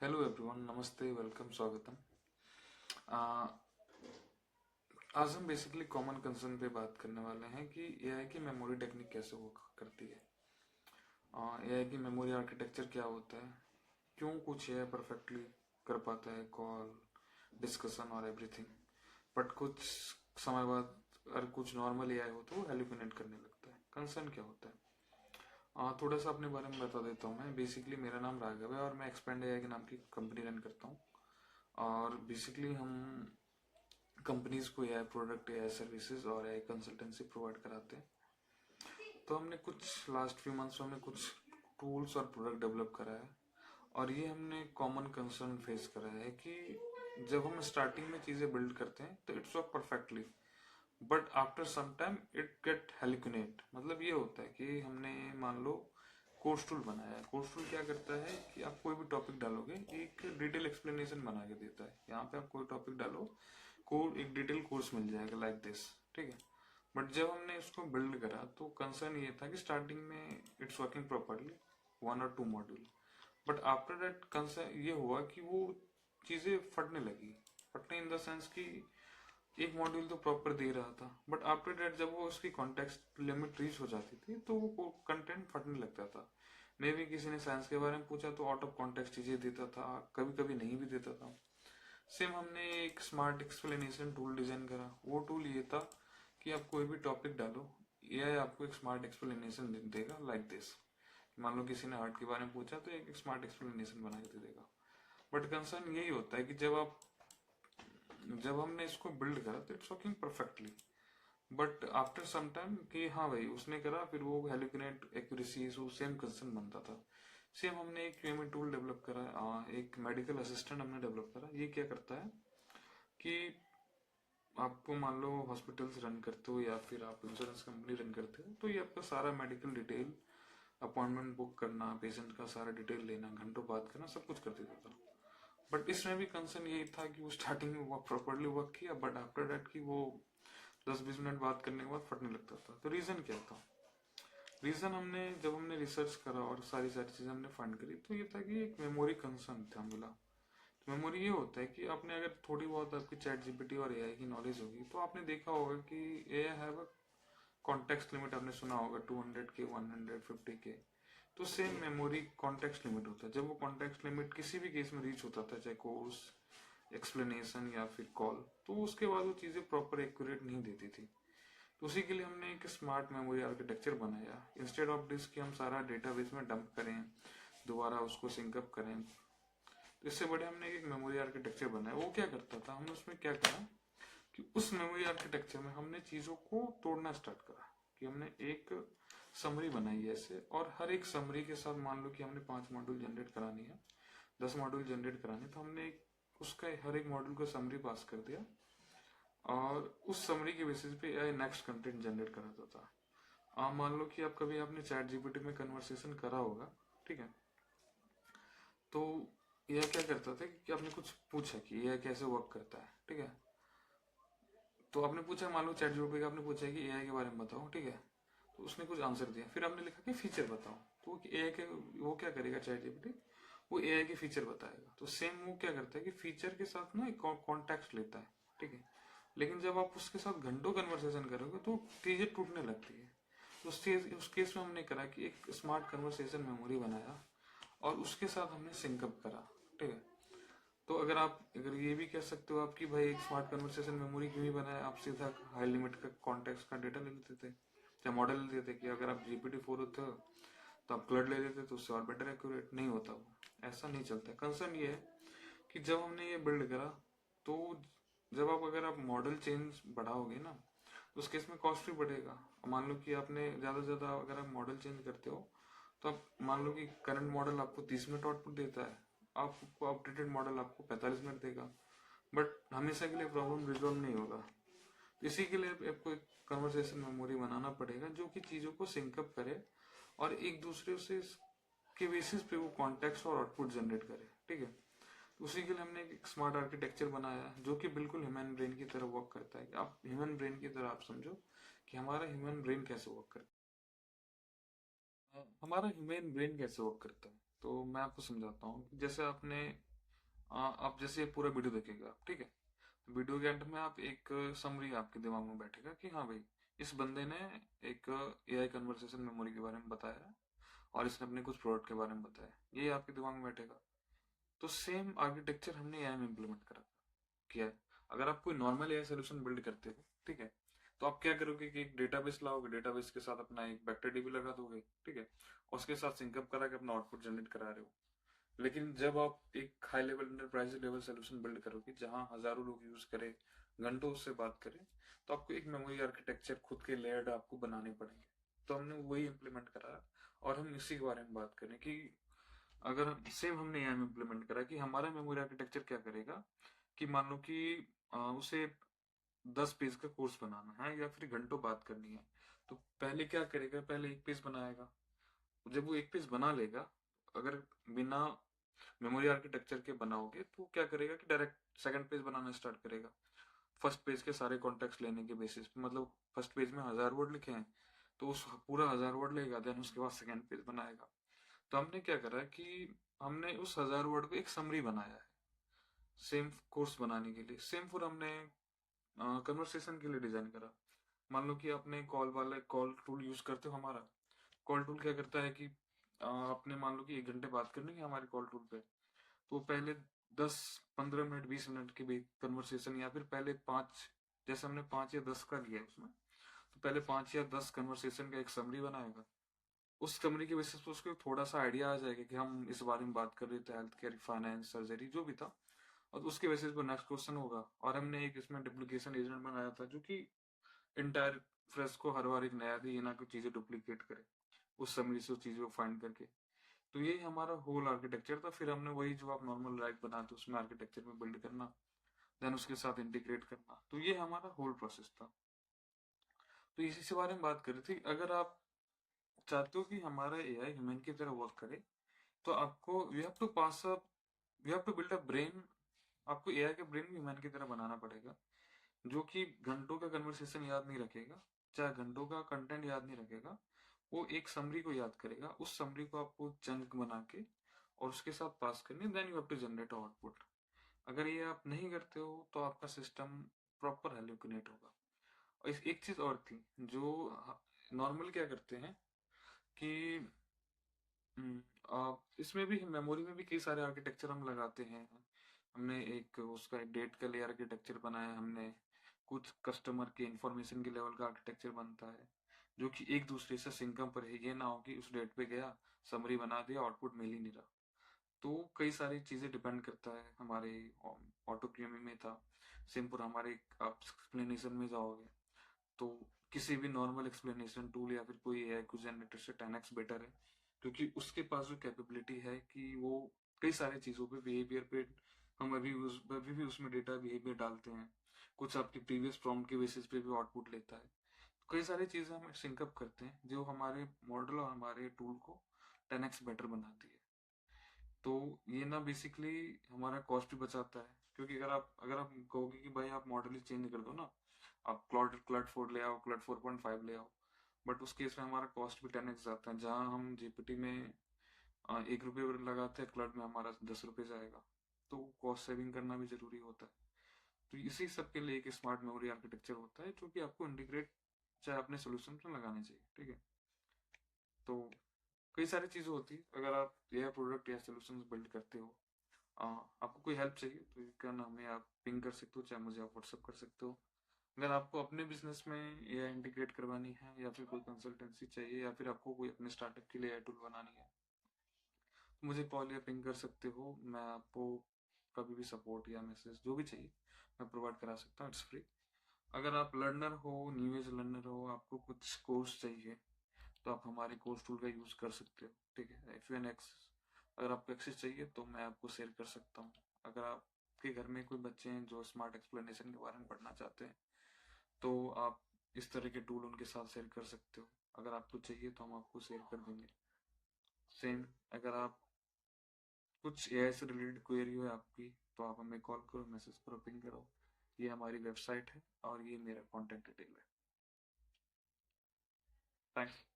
Hello everyone, नमस्ते, welcome, स्वागतम। आ, आज हम बेसिकली कॉमन कंसर्न पे बात करने वाले हैं कि एआई की मेमोरी टेक्निक कैसे वर्क करती है। एआई की मेमोरी आर्किटेक्चर क्या होता है, क्यों कुछ एआई परफेक्टली कर पाता है कॉल, डिस्कशन और एवरीथिंग, बट कुछ समय बाद अगर कुछ नॉर्मल एआई हो तो वो हेलुसिनेट करने लगता है। कंसर्न क्या होता है? थोड़ा सा अपने बारे में बता देता हूँ। मैं बेसिकली, मेरा नाम राघव है और मैं एक्सपेंड एआई के नाम की कंपनी रन करता हूँ। और बेसिकली हम कंपनीज को एआई प्रोडक्ट, एआई सर्विसेज और एआई कंसल्टेंसी प्रोवाइड कराते हैं। तो हमने कुछ लास्ट फ्यू मंथ्स में हमने कुछ टूल्स और प्रोडक्ट डेवलप करा है, और ये हमने कॉमन कंसर्न फेस करा है कि जब हम स्टार्टिंग में चीज़ें बिल्ड करते हैं तो it's work perfectly, but after some time it get hallucinate. मतलब ये होता है कि हमने मान लो कोर्स टूल बनाया है। कोर्स टूल क्या करता है कि आप कोई भी टॉपिक डालोगे, एक डिटेल एक्सप्लेनेशन बना के देता है। यहाँ पे आप कोई टॉपिक डालो, को एक डिटेल कोर्स मिल जाएगा लाइक दिस, ठीक है। बट जब हमने इसको बिल्ड करा तो कंसर्न ये था कि स्टार्टिंग में इट्स वर्किंग प्रॉपरली, 1 और 2 module, but after that concern ये हुआ कि वो चीज़ें फटने लगी। फटने इन द सेंस कि एक मॉड्यूल तो प्रॉपर दे रहा था, बट आफ्टर दैट जब वो उसकी कॉन्टेक्स्ट लिमिट रीच हो जाती थी तो वो कंटेंट फटने लगता था। मे भी किसी ने साइंस के बारे में पूछा तो आउट ऑफ कॉन्टेक्स्ट चीजें देता था, कभी कभी नहीं भी देता था। सेम हमने एक स्मार्ट एक्सप्लेनेशन टूल डिजाइन करा। वो टूल ये था कि आप कोई भी टॉपिक डालो, एआई आपको एक स्मार्ट एक्सप्लेनेशन देगा लाइक दिस। मान लो किसी ने हार्ट के बारे में पूछा तो एक स्मार्ट एक्सप्लेनेशन बना के दे देगा। बट कंसर्न यही होता है कि जब हमने इसको बिल्ड करा तो it's working perfectly, but after some time कि हाँ भाई उसने करा, फिर वो हेलिकुनेट एक्यूरेसी, वो सेम कंसर्न बनता था। सेम हमने एक क्यूएमए टूल डेवलप करा, एक मेडिकल असिस्टेंट हमने डेवलप करा। ये क्या करता है कि आपको मान लो हॉस्पिटल्स रन करते हो या फिर आप इंश्योरेंस कंपनी रन करते हो, तो ये आपका सारा मेडिकल डिटेल, अपॉइंटमेंट बुक करना, पेशेंट का सारा डिटेल लेना, घंटों बात करना, सब कुछ कर देता था। बट इसमें भी कंसर्न यही था कि वो स्टार्टिंग में वो प्रॉपरली वर्क किया, बट आफ्टर दैट कि वो 10-20 मिनट बात करने के बाद फटने लगता था। तो रीजन क्या था? रीजन हमने जब हमने रिसर्च करा और सारी सारी चीजें हमने फाइंड करी तो ये था कि एक मेमोरी कंसर्न था मिला। तो मेमोरी ये होता है कि आपने अगर थोड़ी बहुत आपकी चैट जीपीटी और एआई की नॉलेज होगी तो आपने देखा होगा कि AI have a context limit. आपने सुना होगा 200 के, 150 के। तो सेम मेमोरी कॉन्टेक्स्ट लिमिट होता है। जब वो कॉन्टेक्स्ट लिमिट किसी भी केस में रीच होता था, चाहे कोर्स, एक्सप्लेनेशन या फिर कॉल, तो उसके बाद वो चीजें प्रॉपर एक्यूरेट नहीं देती थी। तो उसी के लिए हमने एक स्मार्ट मेमोरी आर्किटेक्चर बनाया। इंस्टेड ऑफ डिस्क कि हम सारा डेटाबेस में डंप करें, दोबारा उसको सिंकअप करें, तो इससे बड़े हमने एक मेमोरी आर्किटेक्चर बनाया। वो क्या करता था, हमने उसमें क्या करा कि उस मेमोरी आर्किटेक्चर में हमने चीजों को तोड़ना स्टार्ट करा। कि हमने एक समरी बनाई है ऐसे, और हर एक समरी के साथ मान लो कि हमने 5 मॉड्यूल जनरेट करानी है, 10 मॉड्यूल जनरेट कराने, तो हमने उसका हर एक मॉड्यूल को समरी पास कर दिया, और उस समरी के बेसिस पे एआई नेक्स्ट कंटेंट जनरेट कराता था। आप मान लो कि आप कभी आपने चैट जीपीटी में कन्वर्सेशन करा होगा, ठीक है। तो एआई क्या करता था कि आपने कुछ पूछा कि एआई कैसे वर्क करता है, ठीक है। तो आपने पूछा, मान लो चैट जीपीटी का आपने पूछा कि एआई के बारे में बताओ, ठीक है। तो उसने कुछ आंसर दिया, फिर आपने लिखा कि फीचर बताओ। तो एआई के वो क्या करेगा, चैट जीपीटी वो एआई के फीचर बताएगा। तो सेम वो क्या करता है कि फीचर के साथ ना एक कॉन्टेक्स्ट लेता है, ठीक है। लेकिन जब आप उसके साथ घंटों कन्वर्सेशन करोगे तो चीजें टूटने लगती है। तो उस केस में हमने करा कि एक स्मार्ट कन्वर्सेशन मेमोरी बनाया और उसके साथ हमने सिंकअप करा, ठीक है। तो अगर ये भी कह सकते हो आप कि भाई एक स्मार्ट कन्वर्सेशन मेमोरी क्यों ही बनाया, आप सीधा हाई लिमिट का कॉन्टेक्स्ट का डेटा ले लेते थे या मॉडल ले लेते थे। कि अगर आप GPT-4 होते हो तो आप क्लड ले लेते तो उससे और बेटर एक्यूरेट नहीं होता। वो ऐसा नहीं चलता। कंसर्न ये है कि जब हमने ये बिल्ड करा तो जब अगर आप मॉडल चेंज बढ़ाओगे ना, तो उस केस में कॉस्ट भी बढ़ेगा। मान लो कि आपने ज़्यादा से ज़्यादा अगर आप मॉडल चेंज करते हो तो आप मान लो कि करंट मॉडल आपको 30 मिनट आउटपुट देता है, आपको अपडेटेड मॉडल आपको 45 मिनट देगा, बट हमेशा के लिए प्रॉब्लम रिजॉल्व नहीं होगा। तो इसी के लिए आपको एक कन्वर्सेशन मेमोरी बनाना पड़ेगा जो कि चीज़ों को सिंकअप करे और एक दूसरे से के बेसिस पे वो कॉन्टेक्स्ट और आउटपुट जनरेट करे, ठीक है। तो उसी के लिए हमने एक स्मार्ट आर्किटेक्चर बनाया जो कि बिल्कुल ह्यूमन ब्रेन की तरह वर्क करता है। कि आप ह्यूमन ब्रेन की तरह आप समझो कि हमारा ह्यूमन ब्रेन कैसे वर्क करता है। हमारा ह्यूमन ब्रेन कैसे वर्क करता है तो मैं आपको समझाता हूँ। जैसे आपने आप जैसे पूरा वीडियो देखेगा, ठीक है, वीडियो के एंड में आप एक समरी आपके दिमाग में बैठेगा कि हाँ भाई, इस बंदे ने एक एआई कन्वर्सेशन मेमोरी के बारे में बताया है और इसने अपने कुछ प्रोडक्ट के बारे में बताया, ये आपके दिमाग में बैठेगा। तो सेम आर्किटेक्चर हमने एआई में इम्प्लीमेंट करा किया है। अगर आप कोई नॉर्मल एआई सोल्यूशन बिल्ड करते हो, ठीक है, तो आप क्या करोगे कि एक डेटाबेस लाओगे, डेटाबेस के साथ अपना एक वेक्टर डीबी लगा दोगे, ठीक है, और उसके साथ सिंकअप करा के अपना आउटपुट जनरेट करा रहे हो। लेकिन जब आप एक high level enterprise level solution build करोगे जहां हजारों लोग यूज करें, घंटों उससे बात करें, तो आपको एक मेमोरी आर्किटेक्चर खुद के लेयर्ड आपको बनाने पड़ेंगे। तो हमने वही इम्प्लीमेंट करा और हम इसी के बारे में बात करें कि अगर सेम हमने यहाँ इम्प्लीमेंट करा कि हमारा मेमोरी आर्किटेक्चर क्या करेगा कि मान लो कि उसे 10 पेज का कोर्स बनाना है या फिर घंटों बात करनी है, तो पहले क्या करेगा, पहले एक पेज बनाएगा। जब वो एक पेज बना लेगा, अगर बिना मेमोरी आर्किटेक्चर के बनाओगे तो क्या करेगा कि डायरेक्ट सेकंड पेज बनाना स्टार्ट करेगा, फर्स्ट पेज के सारे कॉन्टेक्स्ट लेने के बेसिस पे। मतलब फर्स्ट पेज में 1000 वर्ड लिखे हैं तो उस पूरा 1000 वर्ड लेगा, देन उसके बाद सेकंड पेज बनाएगा। तो हमने क्या करा कि हमने उस 1000 वर्ड को एक समरी बनाया है सेम कोर्स बनाने के लिए। सेम फॉर हमने कन्वर्सेशन के लिए डिजाइन करा। मान लो कि आपने कॉल वाले कॉल टूल यूज करते हो, हमारा कॉल टूल क्या करता है कि आपने मान लो कि 1 घंटे बात करनी है हमारे कॉल टूल पे, तो पहले 10 15 मिनट 20 मिनट के बीच कन्वर्सेशन, या फिर पहले 5, जैसे हमने 5 या 10 का लिया है उसमें, तो पहले 5 या 10 कन्वर्सेशन का एक समरी बनाएगा। उस समरी के बेसिस पे उसको थोड़ा सा आइडिया आ जाएगा कि हम इस बारे में बात कर रहे थे, हेल्थ केयर, फाइनेंस, सर्जरी, जो भी था। और उसके बेसिस पे नेक्स्ट क्वेश्चन होगा। और हमने एक इसमें डुप्लीकेशन एजेंट बनाया था जो कि इंटायर फ्रेश को हर बार एक नया दे, ये ना कुछ चीजें डुप्लीकेट करे उस समरी से उस चीज को फाइंड करके। तो यही हमारा होल आर्किटेक्चर था। फिर हमने वही जो आप नॉर्मल रैक बनाते उसमें आर्किटेक्चर में बिल्ड करना, देन उसके साथ इंटीग्रेट करना। तो ये हमारा होल प्रोसेस था। तो इसी से बारे में बात कर रही थी। अगर आप चाहते हो कि हमारा एआई ह्यूमन की तरह वर्क करे, तो आपको we have to pass up we have to build a brain. आपको एआई का ब्रेन भी ह्यूमन की तरह बनाना पड़ेगा, जो कि घंटों का कन्वर्सेशन याद नहीं रखेगा, चाहे घंटों का कंटेंट याद नहीं रखेगा। वो एक समरी को याद करेगा, उस समरी को आपको चंक बना के और उसके साथ पास करनी, then you have to generate output. अगर ये आप नहीं करते हो तो आपका सिस्टम प्रॉपर हेल्यूसिनेट होगा। और इस एक चीज और थी जो नॉर्मल क्या करते हैं कि इसमें भी मेमोरी में भी कई सारे आर्किटेक्चर हम लगाते हैं। हमने एक उसका डेट का लेयर आर्किटेक्चर बनाया, हमने कुछ कस्टमर के इंफॉर्मेशन के लेवल का आर्किटेक्चर बनता है जो कि एक दूसरे से सिंकम पर है। ये ना हो कि उस डेट पे गया, समरी बना दिया, आउटपुट मिल ही नहीं रहा। तो कई सारी चीजें डिपेंड करता है। हमारे ऑटो क्यूमी में था, सिंपल हमारे आप एक्सप्लेनेशन में जाओगे तो किसी भी नॉर्मल एक्सप्लेनेशन टूल या फिर कोई एआई को जनरेटर से 10x बेटर है, क्योंकि उसके पास जो कैपेबिलिटी है कि वो कई सारी चीजों पे बिहेवियर पे, हम अभी भी उसमें डेटा बिहेवियर डालते हैं, कुछ आपकी प्रीवियस प्रॉम्प्ट के बेसिस पे भी आउटपुट लेता है। तो कई सारी चीजें हम सिंकअप करते हैं जो हमारे मॉडल और हमारे टूल को 10x बेटर बनाती है। तो ये ना बेसिकली हमारा कॉस्ट भी बचाता है, क्योंकि अगर आप कहोगे कि भाई आप मॉडल ही चेंज कर दो ना, आप क्लाउड 4 ले आओ, क्लाउड 4.5 ले आओ, बट उस केस में हमारा कॉस्ट भी 10x जाता है। जहाँ हम जीपीटी में 1 रुपये लगाते हैं, क्लाउड में हमारा 10 रुपये जाएगा। तो कॉस्ट सेविंग करना भी जरूरी होता है। तो इसी सब के लिए एक स्मार्ट मेमोरी आर्किटेक्चर होता है जो कि आपको इंटीग्रेट चाहे अपने सोल्यूशन में लगाने चाहिए, ठीक है। तो कई सारी चीजें होती है अगर आप यह प्रोडक्ट या सोल्यूशन बिल्ड करते हो। आपको कोई हेल्प चाहिए तो ये क्या नाम है, आप पिंग कर सकते हो, चाहे मुझे आप व्हाट्सअप कर सकते हो। अगर आपको अपने बिजनेस में एआई इंटीग्रेट करवानी है, या फिर कोई कंसल्टेंसी चाहिए, या फिर आपको कोई अपने स्टार्टअप के लिए एआई टूल बनानी है, तो मुझे कॉल या पिंग कर सकते हो। मैं आपको कभी भी सपोर्ट या मैसेज जो भी चाहिए मैं प्रोवाइड करा सकता हूँ, इट्स फ्री। अगर आप लर्नर हो, न्यू एज लर्नर हो, आपको कुछ कोर्स चाहिए, तो आप हमारे कोर्स टूल का यूज कर सकते हो, ठीक है। इफ यू एन एक्सेस, अगर आपको एक्सेस चाहिए तो मैं आपको शेयर कर सकता हूँ। अगर आपके घर में कोई बच्चे हैं जो स्मार्ट एक्सप्लेनेशन के बारे में पढ़ना चाहते हैं, तो आप इस तरह के टूल उनके साथ शेयर कर सकते हो। अगर आपको चाहिए तो हम आपको शेयर कर देंगे। सेम, अगर आप कुछ एआई से रिलेटेड क्वेरी हो आपकी, तो आप हमें कॉल करो, मैसेज करो, पिंग करो। ये हमारी वेबसाइट है और ये मेरा कॉन्टेक्ट डिटेल है। थैंक्स।